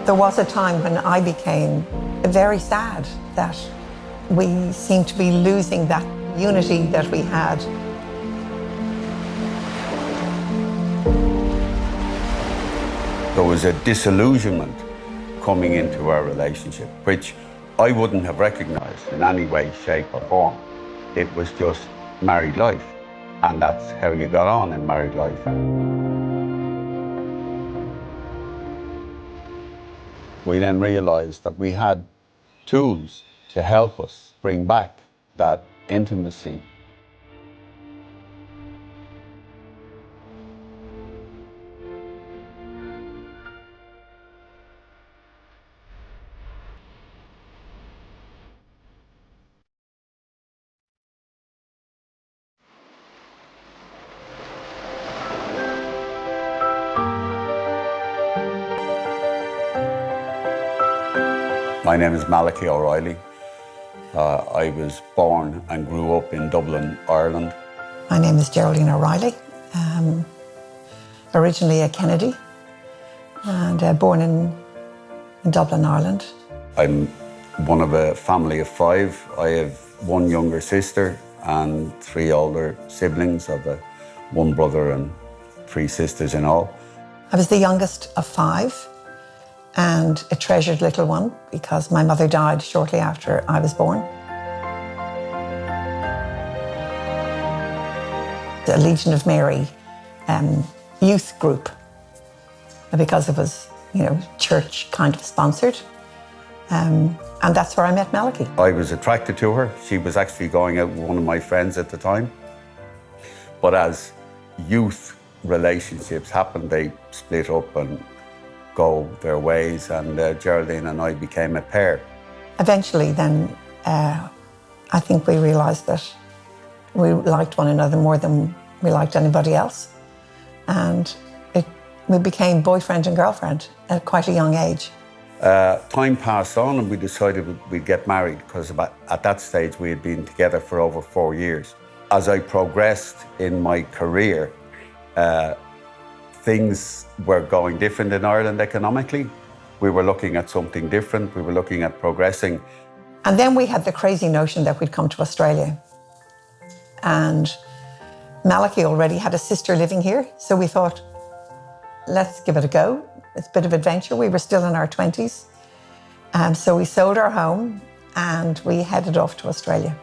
There was a time when I became very sad that we seemed to be losing that unity that we had. There was a disillusionment coming into our relationship, which I wouldn't have recognized in any way, shape or form. It was just married life, and that's how you got on in married life. We then realized that we had tools to help us bring back that intimacy. My name is Malachy O'Reilly. I was born and grew up in Dublin, Ireland. My name is Geraldine O'Reilly, originally a Kennedy, and born in Dublin, Ireland. I'm one of a family of 5. I have 1 younger sister and 3 older siblings. I've 1 brother and 3 sisters in all. I was the youngest of 5 and a treasured little one because my mother died shortly after I was born. The Legion of Mary youth group, because it was, church kind of sponsored. And that's where I met Malachy. I was attracted to her. She was actually going out with one of my friends at the time. But as youth relationships happened, they split up and go their ways, and Geraldine and I became a pair. Eventually then, I think we realised that we liked one another more than we liked anybody else. And we became boyfriend and girlfriend at quite a young age. Time passed on and we decided we'd get married because at that stage we had been together for over 4 years. As I progressed in my career, things were going different in Ireland economically. We were looking at something different. We were looking at progressing. And then we had the crazy notion that we'd come to Australia. And Malachy already had a sister living here, so we thought, let's give it a go. It's a bit of adventure. We were still in our 20s. So we sold our home and we headed off to Australia.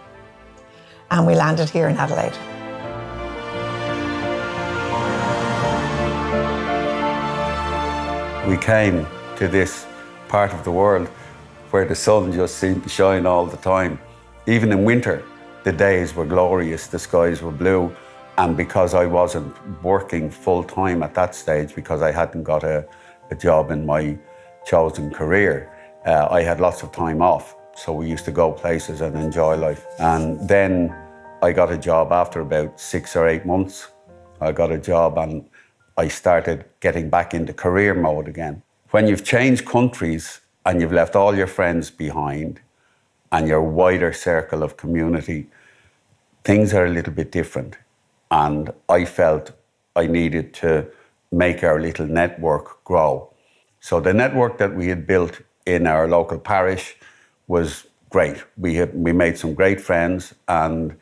And we landed here in Adelaide. We came to this part of the world where the sun just seemed to shine all the time. Even in winter, the days were glorious, the skies were blue. And because I wasn't working full time at that stage, because I hadn't got a job in my chosen career, I had lots of time off. So we used to go places and enjoy life. And then I got a job after about 6 or 8 months. I got a job and I started getting back into career mode again. When you've changed countries and you've left all your friends behind and your wider circle of community, things are a little bit different. And I felt I needed to make our little network grow. So the network that we had built in our local parish was great. We made some great friends, and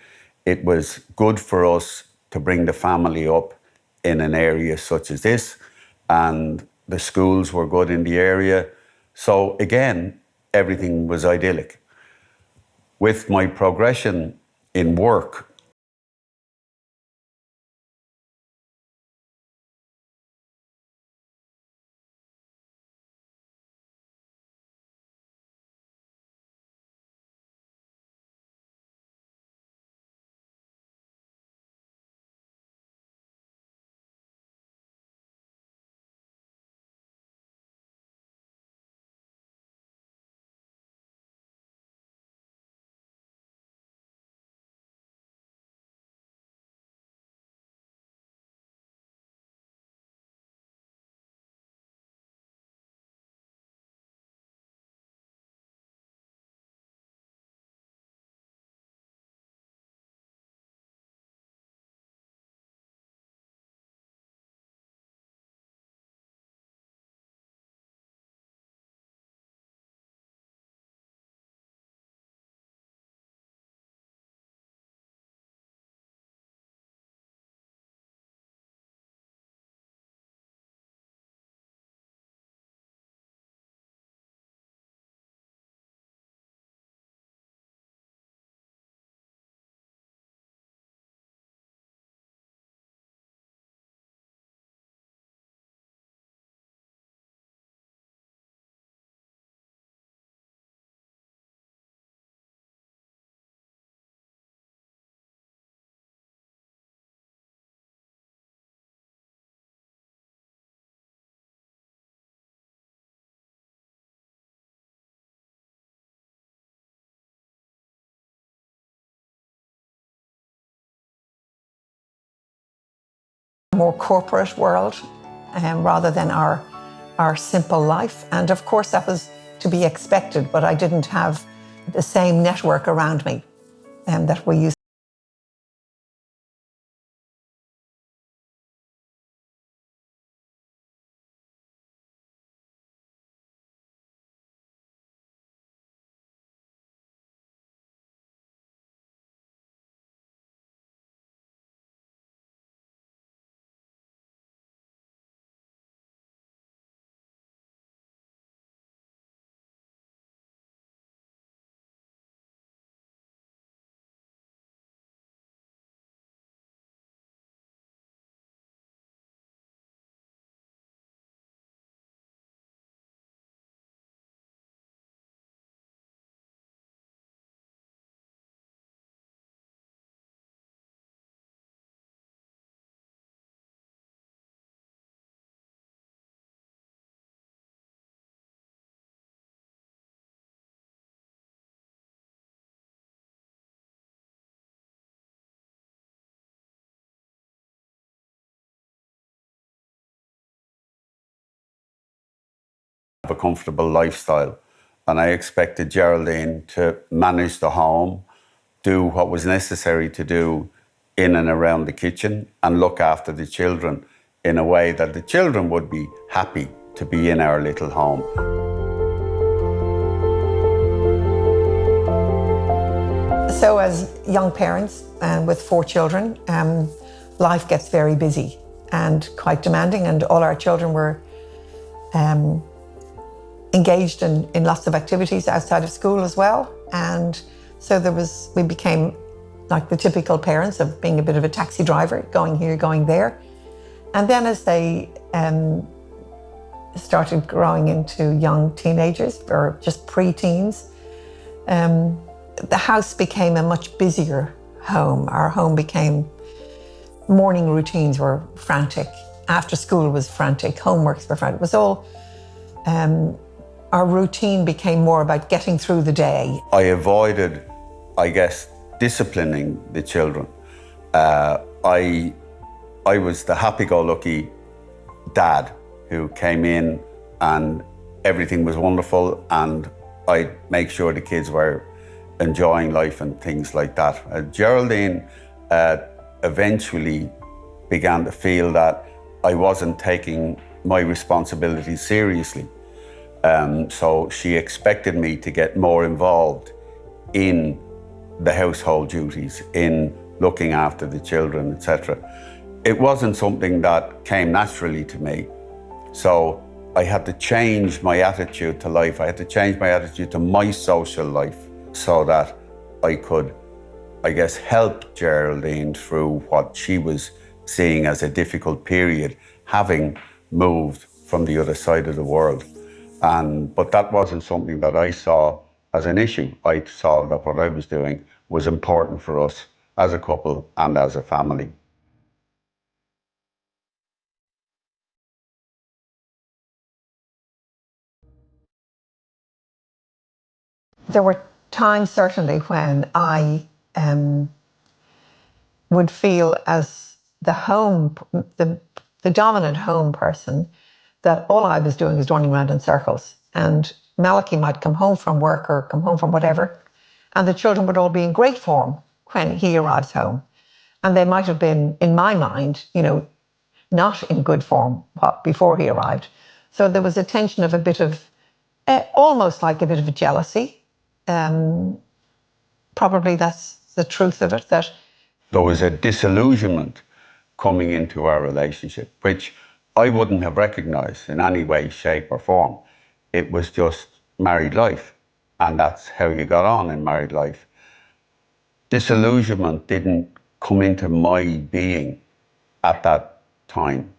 it was good for us to bring the family up in an area such as this. And the schools were good in the area. So again, everything was idyllic. With my progression in work, more corporate world rather than our simple life. And of course that was to be expected, but I didn't have the same network around me that we used. A comfortable lifestyle, and I expected Geraldine to manage the home, do what was necessary to do in and around the kitchen, and look after the children in a way that the children would be happy to be in our little home. So as young parents and with 4 children, life gets very busy and quite demanding, and all our children were engaged in lots of activities outside of school as well. And so we became like the typical parents of being a bit of a taxi driver, going here, going there. And then as they started growing into young teenagers or just pre-teens, the house became a much busier home. Our home became, morning routines were frantic, after school was frantic, homeworks were frantic. It was all, our routine became more about getting through the day. I avoided, I guess, disciplining the children. I was the happy-go-lucky dad who came in and everything was wonderful, and I'd make sure the kids were enjoying life and things like that. Geraldine eventually began to feel that I wasn't taking my responsibilities seriously. So she expected me to get more involved in the household duties, in looking after the children, etc. It wasn't something that came naturally to me. So I had to change my attitude to life. I had to change my attitude to my social life so that I could, I guess, help Geraldine through what she was seeing as a difficult period, having moved from the other side of the world. But that wasn't something that I saw as an issue. I saw that what I was doing was important for us as a couple and as a family. There were times certainly when I would feel as the dominant home person, that all I was doing was running around in circles. And Malachy might come home from work or come home from whatever, and the children would all be in great form when he arrives home. And they might have been, in my mind, not in good form before he arrived. So there was a tension of a bit of, almost like a bit of a jealousy. Probably that's the truth of it, that there was a disillusionment coming into our relationship, which I wouldn't have recognized in any way, shape or form. It was just married life, and that's how you got on in married life. Disillusionment didn't come into my being at that time,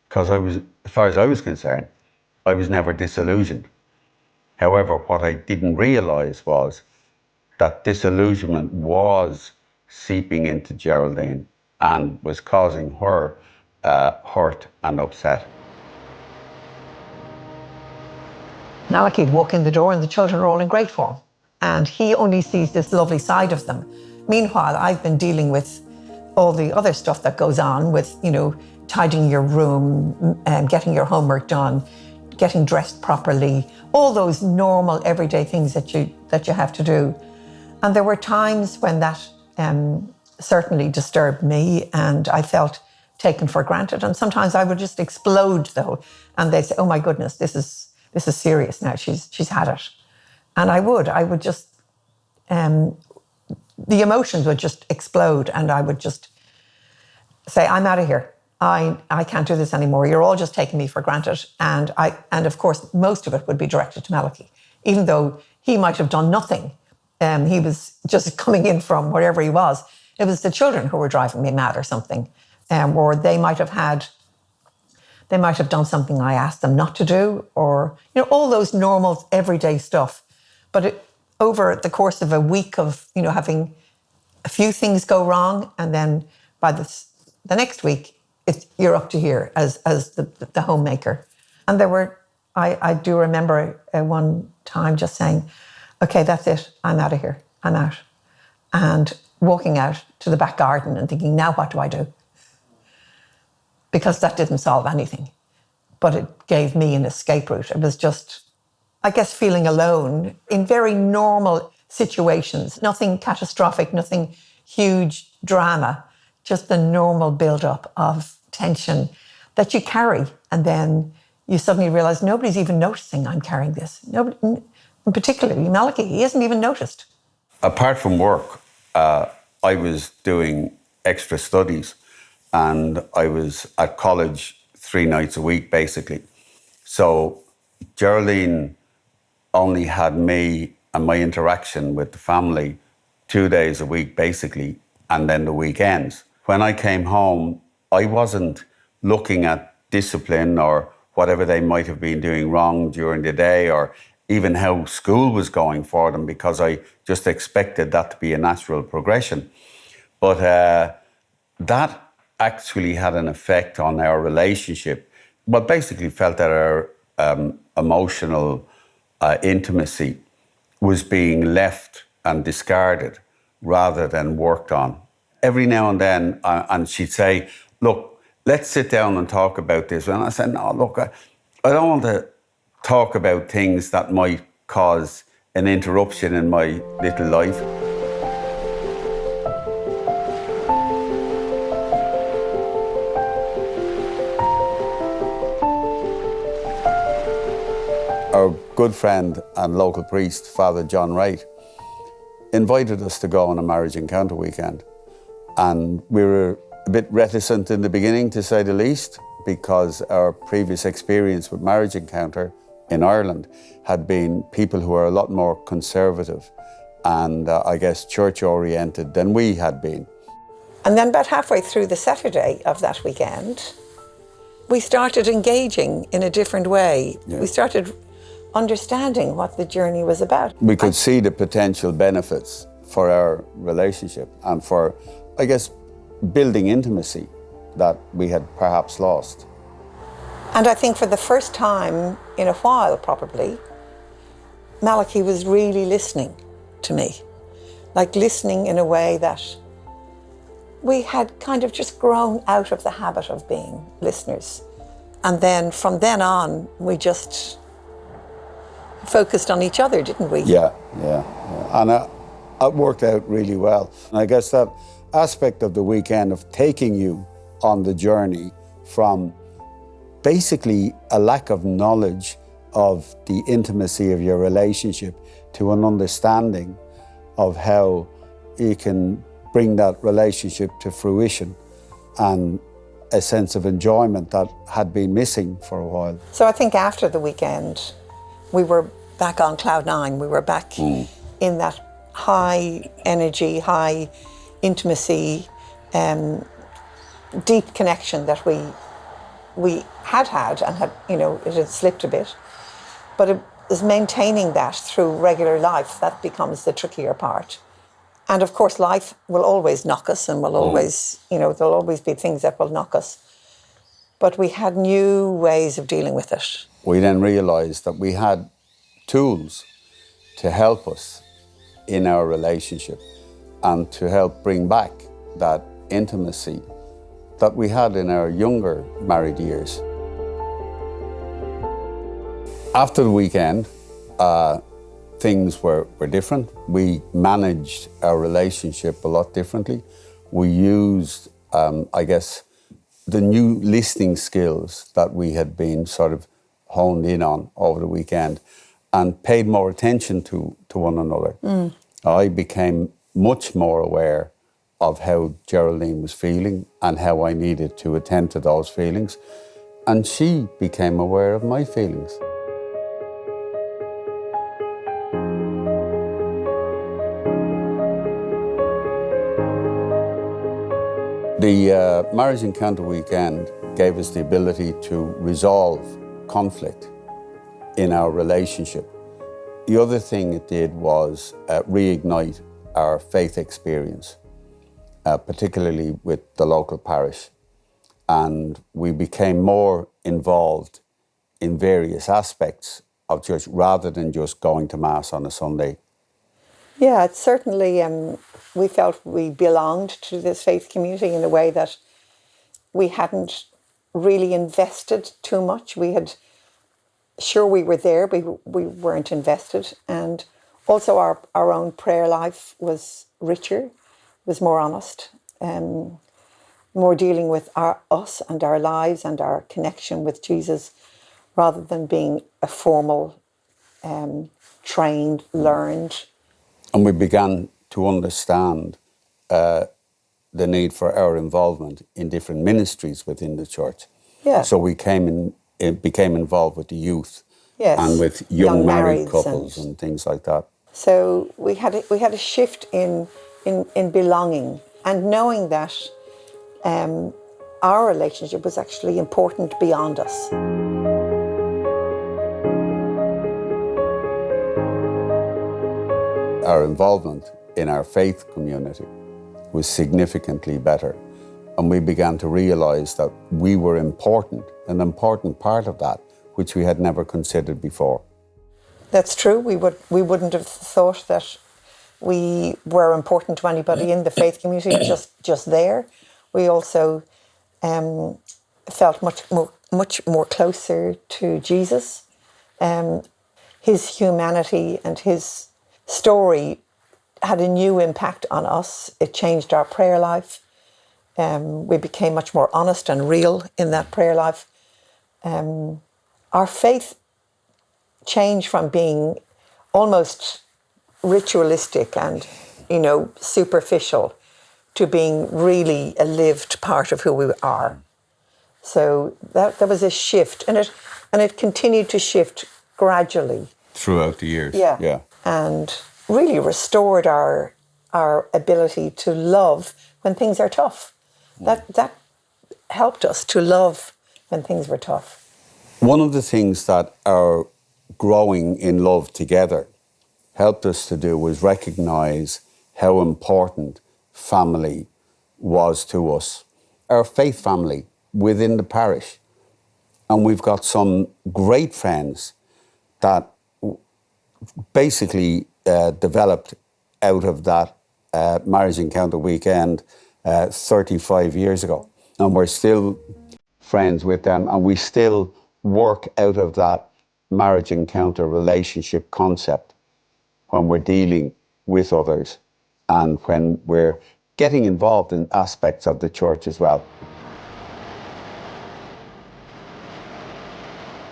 because as far as I was concerned, I was never disillusioned. However, what I didn't realize was that disillusionment was seeping into Geraldine and was causing her hurt and upset. Malachy would walk in the door and the children are all in great form. And he only sees this lovely side of them. Meanwhile, I've been dealing with all the other stuff that goes on with, tidying your room, getting your homework done, getting dressed properly, all those normal everyday things that you have to do. And there were times when that certainly disturbed me, and I felt taken for granted. And sometimes I would just explode though, and they'd say, "Oh my goodness, this is serious now. She's had it." And I would just, the emotions would just explode, and I would just say, "I'm out of here. I can't do this anymore. You're all just taking me for granted." And of course, most of it would be directed to Malachy, even though he might have done nothing. He was just coming in from wherever he was. It was the children who were driving me mad or something, or they might have done something I asked them not to do, or all those normal everyday stuff. But over the course of a week of having a few things go wrong, and then by the next week, you're up to here as the homemaker. And I do remember one time just saying, "Okay, that's it. I'm out of here. I'm out." And walking out to the back garden and thinking, now what do I do? Because that didn't solve anything, but it gave me an escape route. It was just, I guess, feeling alone in very normal situations, nothing catastrophic, nothing huge drama, just the normal build-up of tension that you carry. And then you suddenly realize nobody's even noticing I'm carrying this. Nobody, and particularly Malachy, he hasn't even noticed. Apart from work, I was doing extra studies, and I was at college 3 nights a week, basically. So Geraldine only had me and my interaction with the family 2 days a week, basically, and then the weekends. When I came home, I wasn't looking at discipline or whatever they might have been doing wrong during the day, or even how school was going for them, because I just expected that to be a natural progression. But that actually had an effect on our relationship. Well, basically felt that our emotional intimacy was being left and discarded rather than worked on. Every now and then, and she'd say, "Look, let's sit down and talk about this." And I said, "No, look, I don't want to talk about things that might cause an interruption in my little life." Our good friend and local priest, Father John Wright, invited us to go on a marriage encounter weekend. And we were a bit reticent in the beginning, to say the least, because our previous experience with marriage encounter in Ireland had been people who are a lot more conservative and I guess church-oriented than we had been. And then about halfway through the Saturday of that weekend, we started engaging in a different way. Yeah. We started understanding what the journey was about. We could see the potential benefits for our relationship and for, I guess, building intimacy that we had perhaps lost. And I think for the first time in a while, probably, Malachy was really listening to me. Like listening in a way that we had kind of just grown out of the habit of being listeners. And then from then on, we just focused on each other, didn't we? Yeah. And it worked out really well. And I guess that aspect of the weekend of taking you on the journey from basically a lack of knowledge of the intimacy of your relationship to an understanding of how you can bring that relationship to fruition and a sense of enjoyment that had been missing for a while. So I think after the weekend, we were back on cloud nine. We were back in that high energy, high intimacy, deep connection that we had and had, it had slipped a bit. But it is maintaining that through regular life that becomes the trickier part. And of course, life will always knock us and will always, there'll always be things that will knock us. But we had new ways of dealing with it. We then realised that we had tools to help us in our relationship and to help bring back that intimacy that we had in our younger married years. After the weekend, things were different. We managed our relationship a lot differently. We used, I guess, the new listening skills that we had been sort of honed in on over the weekend and paid more attention to one another. I became much more aware of how Geraldine was feeling and how I needed to attend to those feelings. And she became aware of my feelings. The Marriage Encounter Weekend gave us the ability to resolve conflict in our relationship. The other thing it did was reignite our faith experience, particularly with the local parish. And we became more involved in various aspects of church rather than just going to Mass on a Sunday. Yeah, it's certainly, we felt we belonged to this faith community in a way that we hadn't really invested too much. We were there, but we weren't invested. And also our own prayer life was richer, was more honest, more dealing with us and our lives and our connection with Jesus, rather than being a formal, trained, learned. And we began to understand the need for our involvement in different ministries within the church. Yeah. So we became involved with the youth, Yes. and with young married marrieds couples and things like that. So we had a shift in belonging and knowing that our relationship was actually important beyond us. Our involvement in our faith community was significantly better, and we began to realise that we were important, an important part of that, which we had never considered before. That's true. We wouldn't have thought that we were important to anybody in the faith community just there. We also felt much more closer to Jesus. His humanity and his story had a new impact on us. It changed our prayer life. We became much more honest and real in that prayer life. Our faith changed from being almost ritualistic and, superficial to being really a lived part of who we are. So that was a shift, and it continued to shift gradually Throughout the years. Yeah. And really restored our ability to love when things are tough. That helped us to love when things were tough. One of the things that our growing in love together helped us to do was recognise how important family was to us. Our faith family within the parish. And we've got some great friends that basically developed out of that Marriage Encounter Weekend 35 years ago. And we're still friends with them, and we still work out of that marriage encounter relationship concept when we're dealing with others and when we're getting involved in aspects of the church as well.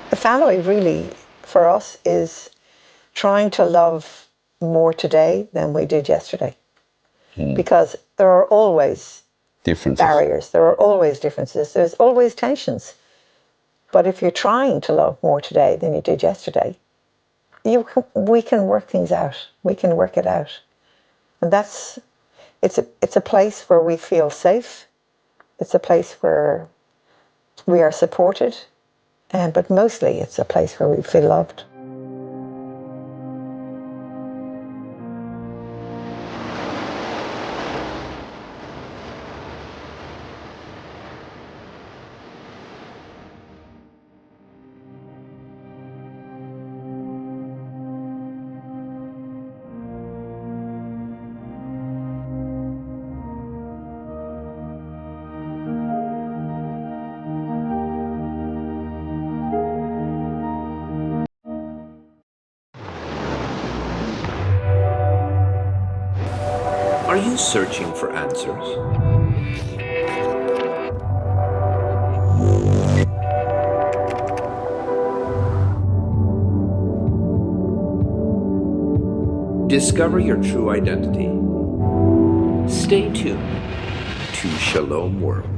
The family really, for us, is trying to love more today than we did yesterday. Because there are always Differences. barriers, there are always differences, there's always tensions. But if you're trying to love more today than you did yesterday, we can work things out. We can work it out. And it's a place where we feel safe. It's a place where we are supported. But mostly it's a place where we feel loved. Are you searching for answers? Discover your true identity. Stay tuned to Shalom World.